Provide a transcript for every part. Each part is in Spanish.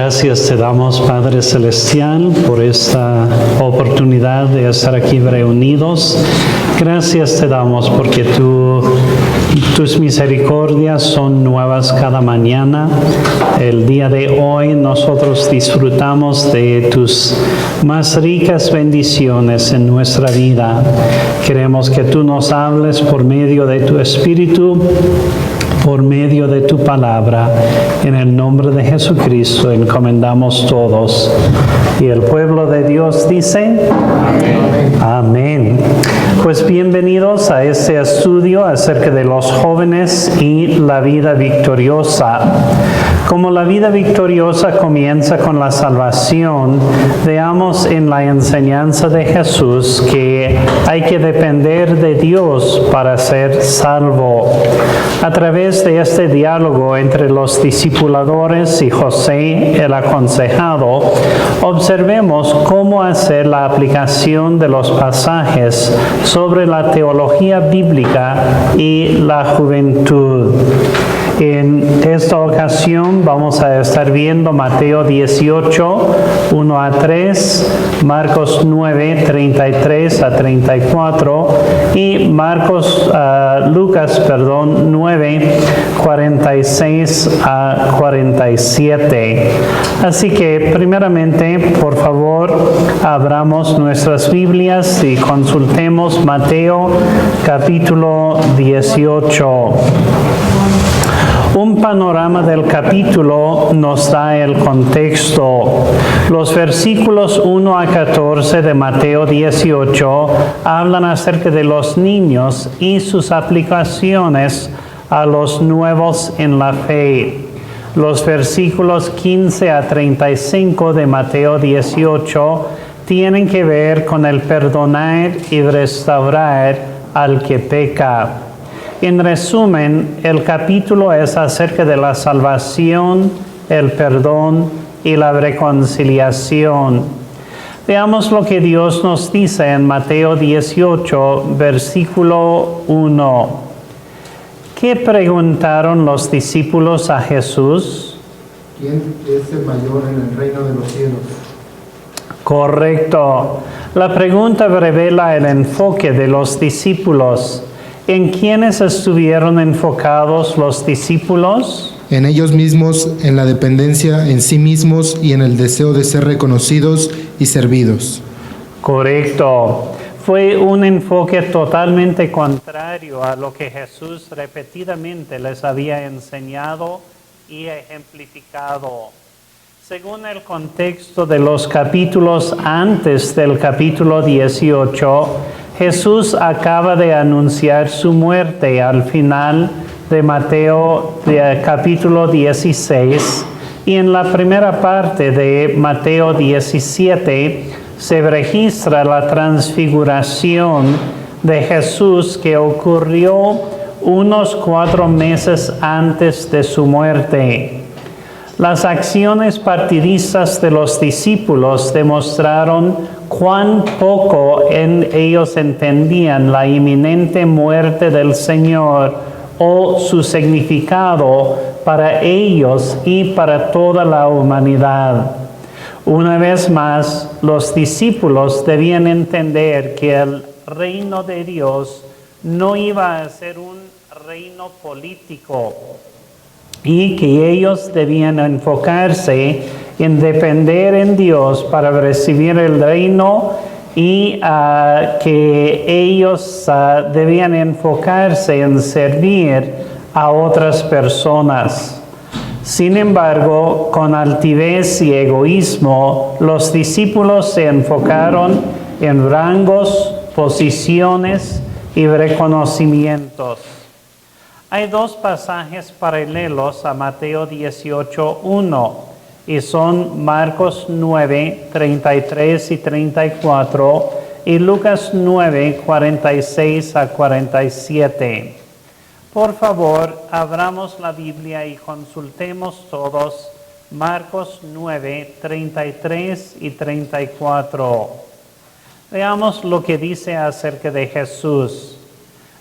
Gracias te damos, Padre Celestial, por esta oportunidad de estar aquí reunidos. Gracias te damos porque tus misericordias son nuevas cada mañana. El día de hoy nosotros disfrutamos de tus más ricas bendiciones en nuestra vida. Queremos que tú nos hables por medio de tu Espíritu, por medio de tu palabra. En el nombre de Jesucristo encomendamos todos. Y el pueblo de Dios dice, amén. Amén. Pues bienvenidos a este estudio acerca de los jóvenes y la vida victoriosa. Como la vida victoriosa comienza con la salvación, veamos en la enseñanza de Jesús que hay que depender de Dios para ser salvo. A través de este diálogo entre los discipuladores y José, el aconsejado, observemos cómo hacer la aplicación de los pasajes sobre la teología bíblica y la juventud. En esta ocasión vamos a estar viendo Mateo 18, 1 a 3, Marcos 9, 33 a 34 y Lucas 9, 46 a 47. Así que primeramente, por favor, abramos nuestras Biblias y consultemos Mateo capítulo 18. Un panorama del capítulo nos da el contexto. Los versículos 1 a 14 de Mateo 18 hablan acerca de los niños y sus aplicaciones a los nuevos en la fe. Los versículos 15 a 35 de Mateo 18 tienen que ver con el perdonar y restaurar al que peca. En resumen, el capítulo es acerca de la salvación, el perdón y la reconciliación. Veamos lo que Dios nos dice en Mateo 18, versículo 1. ¿Qué preguntaron los discípulos a Jesús? ¿Quién es el mayor en el reino de los cielos? Correcto. La pregunta revela el enfoque de los discípulos. ¿En quiénes estuvieron enfocados los discípulos? En ellos mismos, en la dependencia en sí mismos y en el deseo de ser reconocidos y servidos. Correcto. Fue un enfoque totalmente contrario a lo que Jesús repetidamente les había enseñado y ejemplificado. Según el contexto de los capítulos antes del capítulo 18, Jesús acaba de anunciar su muerte al final de Mateo capítulo 16 y en la primera parte de Mateo 17 se registra la transfiguración de Jesús que ocurrió unos 4 meses antes de su muerte. Las acciones partidistas de los discípulos demostraron cuán poco ellos entendían la inminente muerte del Señor o su significado para ellos y para toda la humanidad. Una vez más, los discípulos debían entender que el reino de Dios no iba a ser un reino político, y que ellos debían enfocarse en depender en Dios para recibir el reino y que ellos debían enfocarse en servir a otras personas. Sin embargo, con altivez y egoísmo, los discípulos se enfocaron en rangos, posiciones y reconocimientos. Hay 2 pasajes paralelos a Mateo 18:1 y son Marcos 9, 33 y 34 y Lucas 9, 46 a 47. Por favor, abramos la Biblia y consultemos todos Marcos 9, 33 y 34. Veamos lo que dice acerca de Jesús.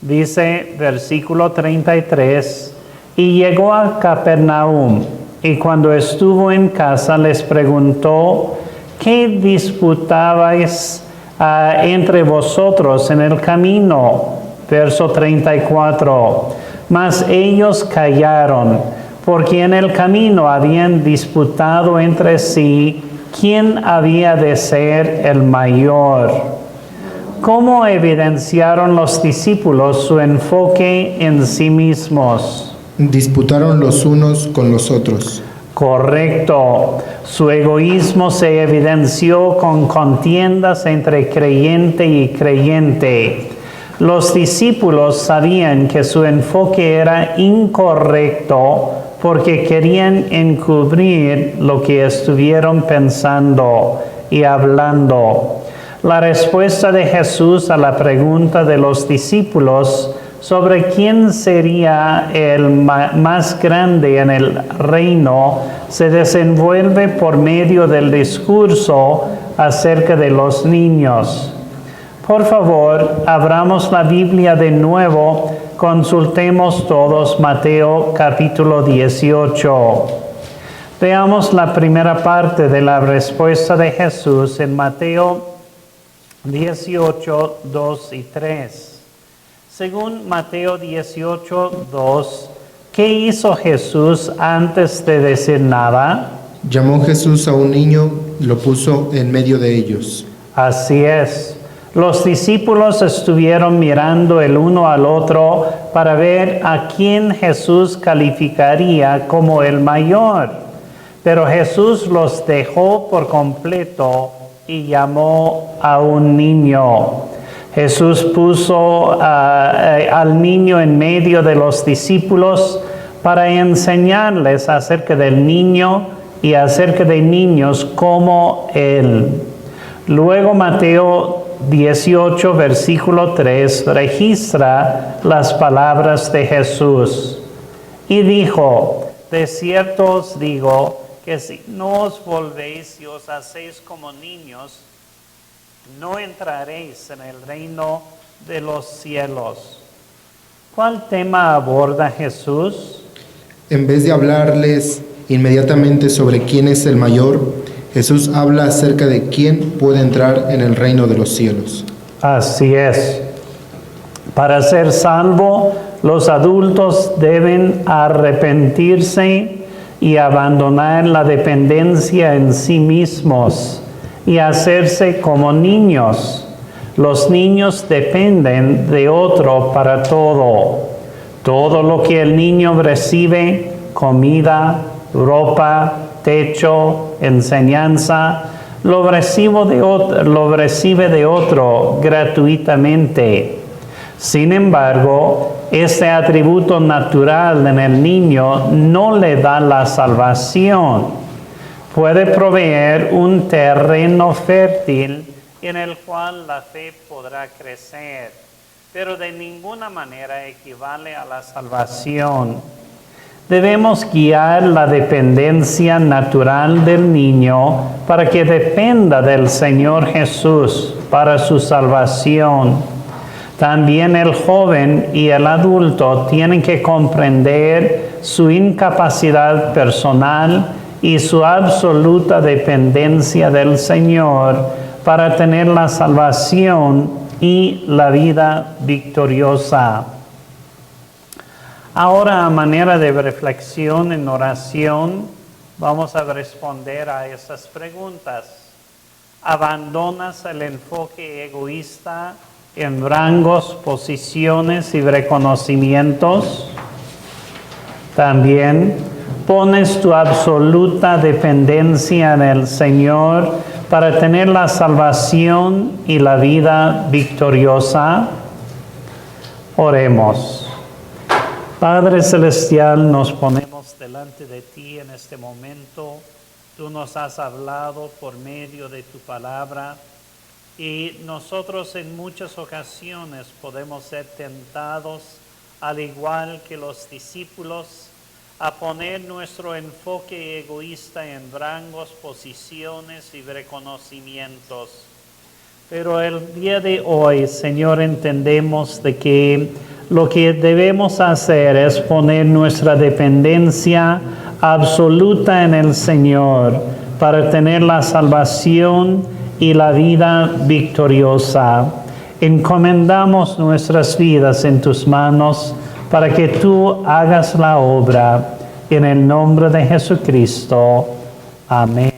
Dice, versículo 33, y llegó a Capernaum, y cuando estuvo en casa les preguntó, ¿qué disputabais entre vosotros en el camino? Verso 34. Mas ellos callaron, porque en el camino habían disputado entre sí quién había de ser el mayor. ¿Cómo evidenciaron los discípulos su enfoque en sí mismos? Disputaron los unos con los otros. Correcto. Su egoísmo se evidenció con contiendas entre creyente y creyente. Los discípulos sabían que su enfoque era incorrecto porque querían encubrir lo que estuvieron pensando y hablando. La respuesta de Jesús a la pregunta de los discípulos sobre quién sería el más grande en el reino se desenvuelve por medio del discurso acerca de los niños. Por favor, abramos la Biblia de nuevo, consultemos todos Mateo capítulo 18. Veamos la primera parte de la respuesta de Jesús en Mateo 18, 2 y 3. Según Mateo 18, 2, ¿qué hizo Jesús antes de decir nada? Llamó Jesús a un niño y lo puso en medio de ellos. Así es. Los discípulos estuvieron mirando el uno al otro para ver a quién Jesús calificaría como el mayor. Pero Jesús los dejó por completo y llamó a un niño. Jesús puso al niño en medio de los discípulos para enseñarles acerca del niño y acerca de niños como él. Luego Mateo 18, versículo 3, registra las palabras de Jesús. Y dijo, de cierto os digo, que si no os volvéis y os hacéis como niños, no entraréis en el reino de los cielos. ¿Cuál tema aborda Jesús? En vez de hablarles inmediatamente sobre quién es el mayor, Jesús habla acerca de quién puede entrar en el reino de los cielos. Así es. Para ser salvo, los adultos deben arrepentirse y abandonar la dependencia en sí mismos y hacerse como niños. Los niños dependen de otro para todo. Todo lo que el niño recibe, comida, ropa, techo, enseñanza, lo recibe de otro gratuitamente. Sin embargo, este atributo natural en el niño no le da la salvación. Puede proveer un terreno fértil en el cual la fe podrá crecer, pero de ninguna manera equivale a la salvación. Debemos guiar la dependencia natural del niño para que dependa del Señor Jesús para su salvación. También el joven y el adulto tienen que comprender su incapacidad personal y su absoluta dependencia del Señor para tener la salvación y la vida victoriosa. Ahora, a manera de reflexión en oración, vamos a responder a estas preguntas. ¿Abandonas el enfoque egoísta en rangos, posiciones y reconocimientos? También, ¿pones tu absoluta dependencia en el Señor para tener la salvación y la vida victoriosa? Oremos. Padre Celestial, nos ponemos delante de ti en este momento. Tú nos has hablado por medio de tu palabra y nosotros en muchas ocasiones podemos ser tentados, al igual que los discípulos, a poner nuestro enfoque egoísta en rangos, posiciones y reconocimientos. Pero el día de hoy, Señor, entendemos de que lo que debemos hacer es poner nuestra dependencia absoluta en el Señor para tener la salvación y la vida victoriosa. Encomendamos nuestras vidas en tus manos para que tú hagas la obra. En el nombre de Jesucristo. Amén.